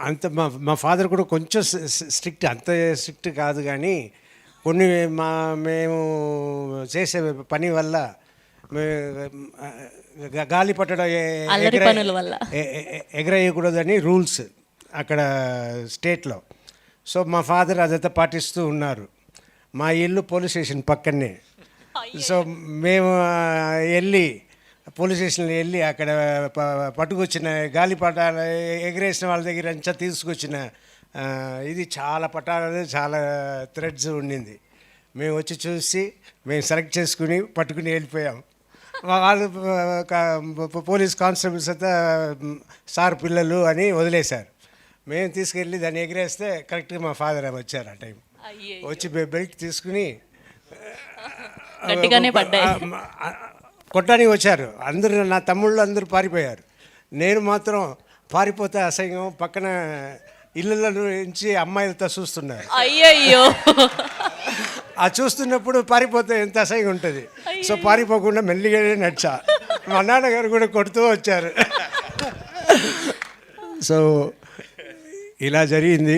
అంత మా మా ఫాదర్ కూడా కొంచెం స్ట్రిక్ట్, అంత స్ట్రిక్ట్ కాదు కానీ కొన్ని మేము చేసే పని వల్ల గాలి పట్టడం ఎగరేయకూడదని రూల్స్ అక్కడ స్టేట్లో. సో మా ఫాదర్ అదంతా పాటిస్తూ ఉన్నారు. మా ఇల్లు పోలీస్ స్టేషన్ పక్కనే. సో మేము వెళ్ళి పోలీస్ స్టేషన్లో వెళ్ళి అక్కడ పట్టుకొచ్చిన గాలిపటాలు ఎగరేసిన వాళ్ళ దగ్గర అంతా తీసుకొచ్చిన ఇది చాలా పటాలు, చాలా థ్రెడ్స్ ఉండింది. మేము వచ్చి చూసి మేము సెలెక్ట్ చేసుకుని పట్టుకుని వెళ్ళిపోయాం. వాళ్ళు పోలీస్ కానిస్టేబుల్స్ అంతా సార్ పిల్లలు అని వదిలేశారు. మేము తీసుకెళ్ళి దాన్ని ఎగిరేస్తే కరెక్ట్గా మా ఫాదర్ వచ్చారు. ఆ టైం వచ్చి బెల్ట్ తీసుకుని కొట్టడానికి వచ్చారు. అందరూ నా తమ్ముళ్ళు అందరూ పారిపోయారు. నేను మాత్రం పారిపోతే అసహ్యం, పక్కన ఇళ్ళ నుంచి అమ్మాయిలతో చూస్తున్నారు. అయ్యయ్యో, ఆ చూస్తున్నప్పుడు పారిపోతే ఎంత అసహ్యంగా ఉంటుంది. సో పారిపోకుండా మెల్లిగానే నడిచా. మా నాన్నగారు కూడా కొడుతూ వచ్చారు. సో ఇలా జరిగింది.